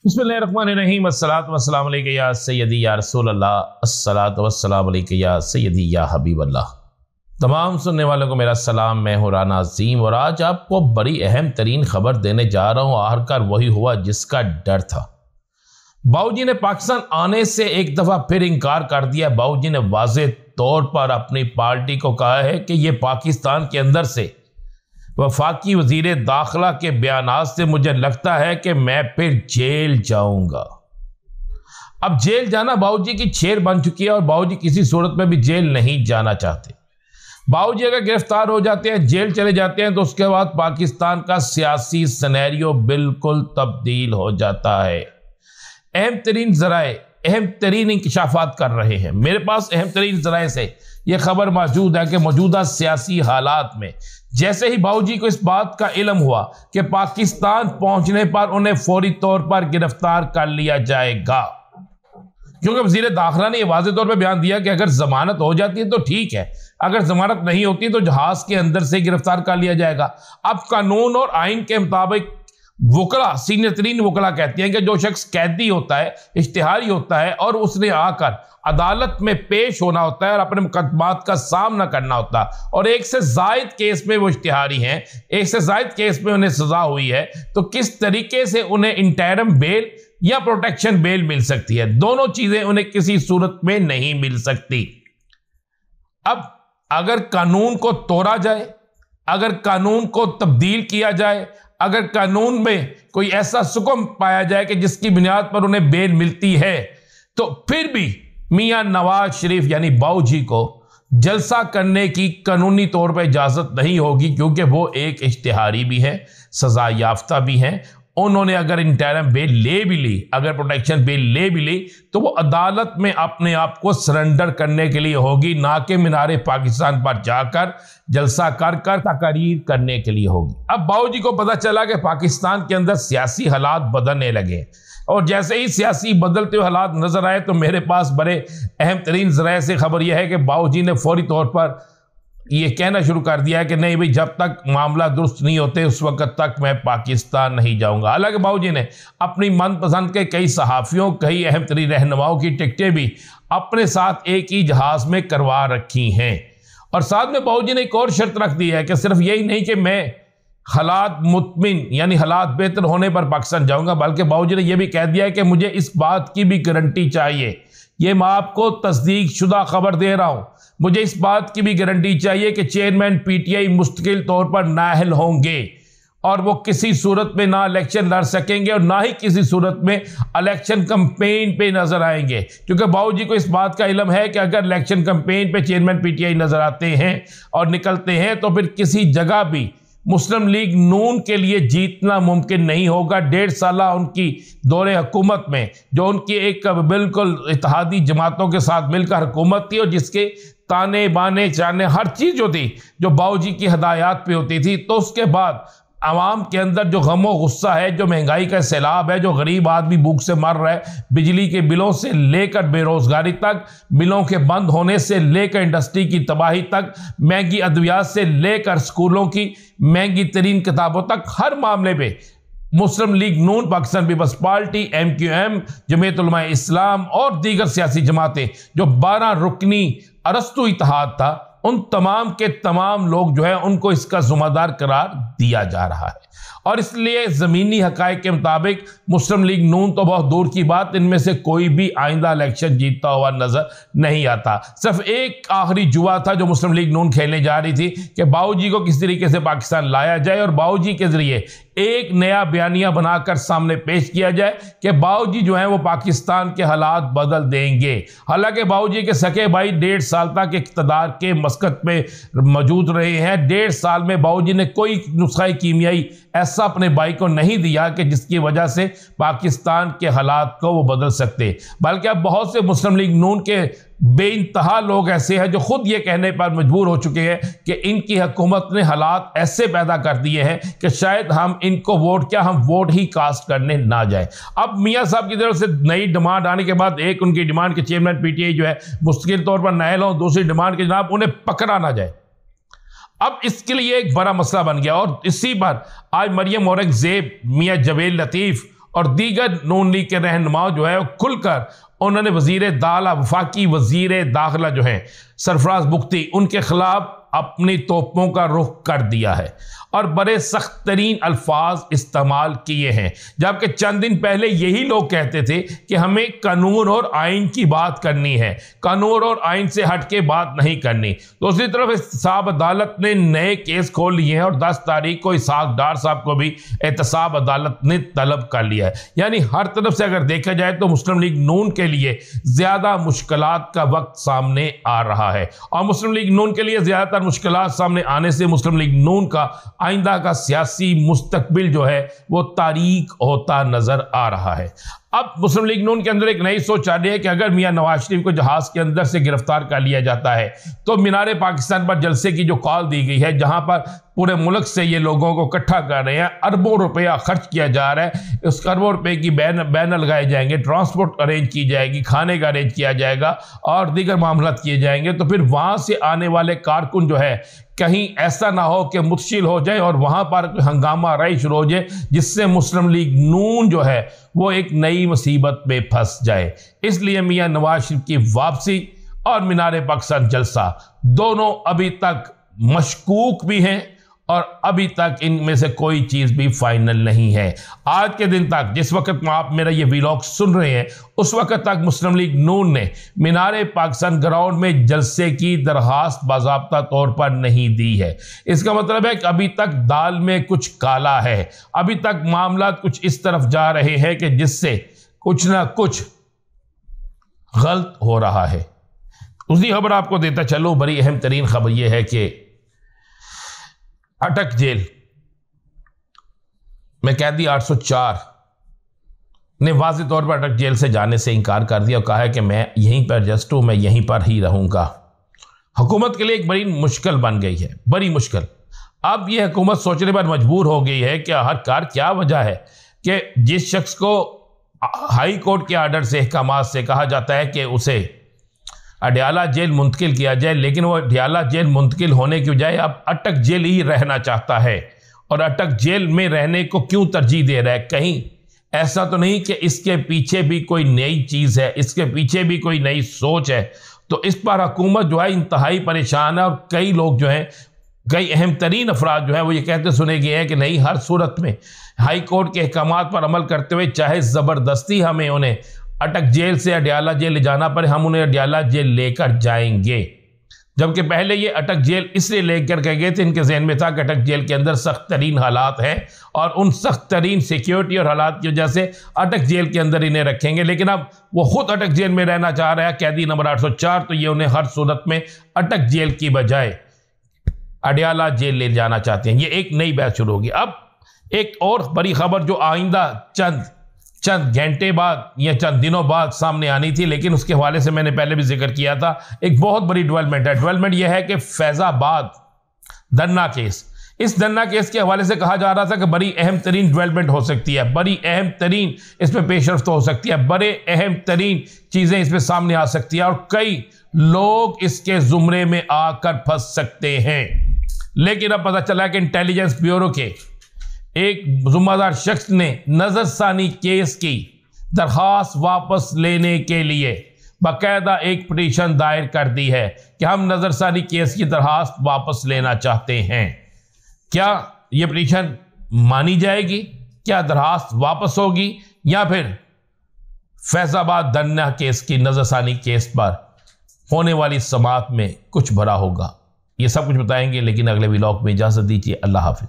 बिस्मिल्लाहिर्रहमानिर्रहीम अस्सलातु वस्सलामु अलैका या सय्यदी या रसूल अल्लाह, अस्सलातु वस्सलामु अलैका या सय्यदी या हबीब अल्लाह। तमाम सुनने वालों को मेरा सलाम। मैं हूँ राना अज़ीम और आज आपको बड़ी अहम तरीन खबर देने जा रहा हूँ। आखिरकार वही हुआ जिसका डर था। बाऊजी ने पाकिस्तान आने से एक दफ़ा फिर इनकार कर दिया। बाऊजी ने वाज़ेह तौर पर अपनी पार्टी को कहा है कि ये पाकिस्तान के अंदर से वफाकी वज़ीर दाखिला के बयानात से मुझे लगता है कि मैं फिर जेल जाऊंगा। अब जेल जाना बाऊजी की छेड़ बन चुकी है और बाऊजी किसी सूरत में भी जेल नहीं जाना चाहते। बाऊजी अगर गिरफ्तार हो जाते हैं, जेल चले जाते हैं, तो उसके बाद पाकिस्तान का सियासी सिनेरियो बिल्कुल तब्दील हो जाता है। अहम तरीन ज़राए अहम तरीन इंकशाफात कर रहे हैं। मेरे पास अहम तरीन ज़राए से यह खबर मौजूद है कि मौजूदा सियासी हालात में जैसे ही बाऊजी को इस बात का इल्म हुआ कि पाकिस्तान पहुंचने पर उन्हें फौरी तौर पर गिरफ्तार कर लिया जाएगा, क्योंकि वज़ीर दाखिला ने यह वाज़ेह तौर पर बयान दिया कि अगर जमानत हो जाती है तो ठीक है, अगर जमानत नहीं होती तो जहाज के अंदर से गिरफ्तार कर लिया जाएगा। अब कानून और आइन के मुताबिक वकला, सीनियर तरीन वकला कहती हैं कि जो शख्स कैदी होता है, इश्तिहारी होता है और उसने आकर अदालत में पेश होना होता है और अपने मुकदमात का सामना करना होता है और एक से जायद केस में वो इश्तिहारी हैं, एक से जायद केस में उन्हें सजा हुई है, तो किस तरीके से उन्हें इंटरिम बेल या प्रोटेक्शन बेल मिल सकती है? दोनों चीजें उन्हें किसी सूरत में नहीं मिल सकती। अब अगर कानून को तोड़ा जाए, अगर कानून को तब्दील किया जाए, अगर कानून में कोई ऐसा हुक्म पाया जाए कि जिसकी बुनियाद पर उन्हें बेल मिलती है, तो फिर भी मियां नवाज शरीफ यानी बाऊजी को जलसा करने की कानूनी तौर पर इजाजत नहीं होगी, क्योंकि वो एक इश्तिहारी भी है, सजा याफ्ता भी हैं। उन्होंने अगर इंटरिम बेल ले भी ली, अगर प्रोटेक्शन बेल ले भी ली, तो वो अदालत में अपने आप को सरेंडर करने के लिए होगी, ना कि मीनारे पाकिस्तान पर जाकर जलसा कर कर तकरीर करने के लिए होगी। अब बाऊजी को पता चला कि पाकिस्तान के अंदर सियासी हालात बदलने लगे और जैसे ही सियासी बदलते हुए हालात नजर आए तो मेरे पास बड़े अहम तरीन ज़राए से खबर यह है कि बाऊजी ने फौरी तौर पर ये कहना शुरू कर दिया है कि नहीं भाई, जब तक मामला दुरुस्त नहीं होते उस वक्त तक मैं पाकिस्तान नहीं जाऊंगा। हालांकि बाऊजी ने अपनी मनपसंद के कई सहाफ़ियों, कई अहम तरीन रहनुमाओं की टिकटें भी अपने साथ एक ही जहाज़ में करवा रखी हैं और साथ में बाऊजी ने एक और शर्त रख दी है कि सिर्फ यही नहीं कि मैं हालात मुतमिन यानी हालात बेहतर होने पर पाकिस्तान जाऊंगा, बल्कि बाऊजी ने यह भी कह दिया है कि मुझे इस बात की भी गारंटी चाहिए, ये मैं आपको तस्दीक शुदा खबर दे रहा हूं, मुझे इस बात की भी गारंटी चाहिए कि चेयरमैन पीटीआई मुस्तकिल तौर पर नाअहल होंगे और वो किसी सूरत में ना इलेक्शन लड़ सकेंगे और ना ही किसी सूरत में इलेक्शन कैंपेन पे नजर आएंगे, क्योंकि बाऊजी को इस बात का इल्म है कि अगर इलेक्शन कैंपेन पे चेयरमैन पीटीआई नजर आते हैं और निकलते हैं तो फिर किसी जगह भी मुस्लिम लीग नून के लिए जीतना मुमकिन नहीं होगा। 1.5 साल उनकी दौरे हुकूमत में जो उनकी एक बिल्कुल इत्तेहादी जमातों के साथ मिलकर हुकूमत थी और जिसके ताने बाने चाने हर चीज़ जो थी जो बाऊजी की हदायत पे होती थी, तो उसके बाद आवाम के अंदर जो गमो गुस्सा है, जो महंगाई का सैलाब है, जो गरीब आदमी भूख से मर रहा है, बिजली के बिलों से लेकर बेरोजगारी तक, बिलों के बंद होने से लेकर इंडस्ट्री की तबाही तक, महंगी अद्वियात से लेकर स्कूलों की महंगी तरीन किताबों तक, हर मामले पे मुस्लिम लीग नून, पाकिस्तान पीपल्स पार्टी, MQM, जमीयत उलमा इस्लाम और दीगर सियासी जमातें जो 12 रुकनी अरस्तु इत्तेहाद था, उन तमाम के तमाम लोग जो है उनको इसका ज़िम्मेदार करार दिया जा रहा है और इसलिए ज़मीनी हक़ाइक़ के मुताबिक मुस्लिम लीग नून तो बहुत दूर की बात, इनमें से कोई भी आइंदा इलेक्शन जीतता हुआ नजर नहीं आता। सिर्फ एक आखिरी जुआ था जो मुस्लिम लीग नून खेलने जा रही थी कि बाऊजी को किस तरीके से पाकिस्तान लाया जाए और बाऊजी के जरिए एक नया बयानिया बनाकर सामने पेश किया जाए कि बाऊजी जो है वो पाकिस्तान के हालात बदल देंगे। हालांकि बाऊजी के सके भाई 1.5 साल तक इक़्तिदार के मस्कत में मौजूद रहे हैं। 1.5 साल में बाऊजी ने कोई नुस्खा कीमियाई ऐसा अपने भाई को नहीं दिया कि जिसकी वजह से पाकिस्तान के हालात को वो बदल सकते, बल्कि अब बहुत से मुस्लिम लीग नून के बेइंतहा लोग ऐसे हैं जो खुद ये कहने पर मजबूर हो चुके हैं कि इनकी हुकूमत ने हालात ऐसे पैदा कर दिए हैं कि शायद हम इनको हम वोट ही कास्ट करने ना जाए। अब मियां साहब की तरफ से नई डिमांड आने के बाद एक उनकी डिमांड के चेयरमैन पीटीआई जो है मुस्तकिल तौर पर नाअहल हो, दूसरी डिमांड के जनाब उन्हें पकड़ा ना जाए। अब इसके लिए एक बड़ा मसला बन गया और इसी पर आज मरियम औरंगजेब, मियां जवेद लतीफ़ اور دیگر نون لیگ کے رہنما جو ہے کھل کر انہوں نے وفاقی وزیر داخلہ جو ہیں سرفراز بگٹی ان کے خلاف اپنی توپوں کا رخ کر دیا ہے اور بڑے سخت ترین الفاظ استعمال کیے ہیں، جبکہ چند دن پہلے یہی لوگ کہتے تھے کہ ہمیں قانون اور آئین کی بات کرنی ہے، قانون اور آئین سے ہٹ کے بات نہیں کرنی۔ دوسری طرف احتساب عدالت نے نئے کیس کھول لیے ہیں اور 10 تاریخ کو اسحاق ڈار صاحب کو بھی احتساب عدالت نے طلب کر لیا ہے۔ یعنی ہر طرف سے اگر دیکھا جائے تو مسلم لیگ نون کے لیے زیادہ مشکلات کا وقت سامنے آ رہا ہے، اور مسلم لیگ نون کے لیے زیادہ تر مشکلات سامنے آنے سے مسلم لیگ نون کا آئندہ کا سیاسی مستقبل جو ہے وہ تاریک ہوتا نظر آ رہا ہے۔ اب مسلم لیگ نون کے اندر ایک نئی سوچ آ رہی ہے کہ اگر میاں نواز شریف کو جہاز کے اندر سے گرفتار کر لیا جاتا ہے تو مینار پاکستان پر جلسے کی جو کال دی گئی ہے، جہاں پر پورے ملک سے یہ لوگوں کو اکٹھا کر رہے ہیں، اربوں روپیہ خرچ کیا جا رہا ہے، اس اربوں روپے کی بینر لگائے جائیں گے، ٹرانسپورٹ ارینج کی جائے گی، کھانے کا ارینج کیا جائے گا اور دیگر معاملات کیے جائیں گے، تو پھر وہاں سے آنے والے کارکن جو ہے کہیں ایسا نہ ہو کہ متشل ہو جائے اور وہاں پر ہنگامہ رائی شروع ہو جائے، جس سے مسلم لیگ نون جو ہے وہ ایک نئی مصیبت میں پھنس جائے۔ اس لیے میاں نواز شریف کی واپسی اور مینار پاکستان جلسہ دونوں ابھی تک مشکوک بھی ہیں اور ابھی تک ان میں سے کوئی چیز بھی فائنل نہیں ہے۔ آج کے دن تک جس وقت آپ میرا یہ ویلاگ سن رہے ہیں اس وقت تک مسلم لیگ نون نے مینار پاکستان گراؤنڈ میں جلسے کی درخواست باضابطہ طور پر نہیں دی ہے۔ اس کا مطلب ہے کہ ابھی تک دال میں کچھ کالا ہے، ابھی تک معاملات کچھ اس طرف جا رہے ہیں کہ جس سے کچھ نہ کچھ غلط ہو رہا ہے۔ اسی خبر آپ کو دیتا چلو، بڑی اہم ترین خبر یہ ہے کہ اٹک جیل میں قیدی 804 نے واضح طور پر اٹک جیل سے جانے سے انکار کر دیا اور کہا ہے کہ میں یہیں پر ایڈجسٹ ہوں، میں یہیں پر ہی رہوں گا۔ حکومت کے لیے ایک بڑی مشکل بن گئی ہے، بڑی مشکل۔ اب یہ حکومت سوچنے پر مجبور ہو گئی ہے کہ آخر کیا وجہ ہے کہ جس شخص کو ہائی کورٹ کے آرڈر سے احکامات سے کہا جاتا ہے کہ اسے اڈیالہ جیل منتقل کیا جائے، لیکن وہ اڈیالہ جیل منتقل ہونے کی بجائے اب اٹک جیل ہی رہنا چاہتا ہے، اور اٹک جیل میں رہنے کو کیوں ترجیح دے رہا ہے؟ کہیں ایسا تو نہیں کہ اس کے پیچھے بھی کوئی نئی چیز ہے، اس کے پیچھے بھی کوئی نئی سوچ ہے؟ تو اس پر حکومت جو ہے انتہائی پریشان ہے، اور کئی لوگ جو ہیں، کئی اہم ترین افراد جو ہیں وہ یہ کہتے سنے گئے ہیں کہ نہیں، ہر صورت میں ہائی کورٹ کے احکامات پر عمل کرتے ہوئے چاہے زبردستی ہمیں انہیں اٹک جیل سے اڈیالہ جیل لے جانا پڑے، ہم انہیں اڈیالہ جیل لے کر جائیں گے۔ جبکہ پہلے یہ اٹک جیل اس لیے لے کر گئے تھے، ان کے ذہن میں تھا کہ اٹک جیل کے اندر سخت ترین حالات ہیں اور ان سخت ترین سیکیورٹی اور حالات کی وجہ سے اٹک جیل کے اندر انہیں رکھیں گے، لیکن اب وہ خود اٹک جیل میں رہنا چاہ رہا ہے، قیدی نمبر 804، تو یہ انہیں ہر صورت میں اٹک جیل کی بجائے اڈیالہ جیل لے جانا چاہتے ہیں۔ یہ ایک نئی بحث شروع ہوگی۔ اب ایک اور بڑی خبر جو آئندہ چند گھنٹے بعد یا چند دنوں بعد سامنے آنی تھی، لیکن اس کے حوالے سے میں نے پہلے بھی ذکر کیا تھا، ایک بہت بڑی ڈیولپمنٹ ہے۔ ڈیولپمنٹ یہ ہے کہ فیض آباد دھرنا کیس، اس دھرنا کیس کے حوالے سے کہا جا رہا تھا کہ بڑی اہم ترین ڈیولپمنٹ ہو سکتی ہے، بڑی اہم ترین اس پہ پیش رفت ہو سکتی ہے، بڑے اہم ترین چیزیں اس پہ سامنے آ سکتی ہیں اور کئی لوگ اس کے زمرے میں آ کر پھنس سکتے ہیں۔ لیکن اب پتہ چلا کہ انٹیلیجنس بیورو کے ایک ذمہ دار شخص نے نظر ثانی کیس کی درخواست واپس لینے کے لیے باقاعدہ ایک پٹیشن دائر کر دی ہے کہ ہم نظر ثانی کیس کی درخواست واپس لینا چاہتے ہیں۔ کیا یہ پٹیشن مانی جائے گی؟ کیا درخواست واپس ہوگی یا پھر فیض آباد دھرنا کیس کی نظر ثانی کیس پر ہونے والی سماعت میں کچھ بھرا ہوگا؟ یہ سب کچھ بتائیں گے، لیکن اگلے ویلاگ میں اجازت دیجیے۔ اللہ حافظ۔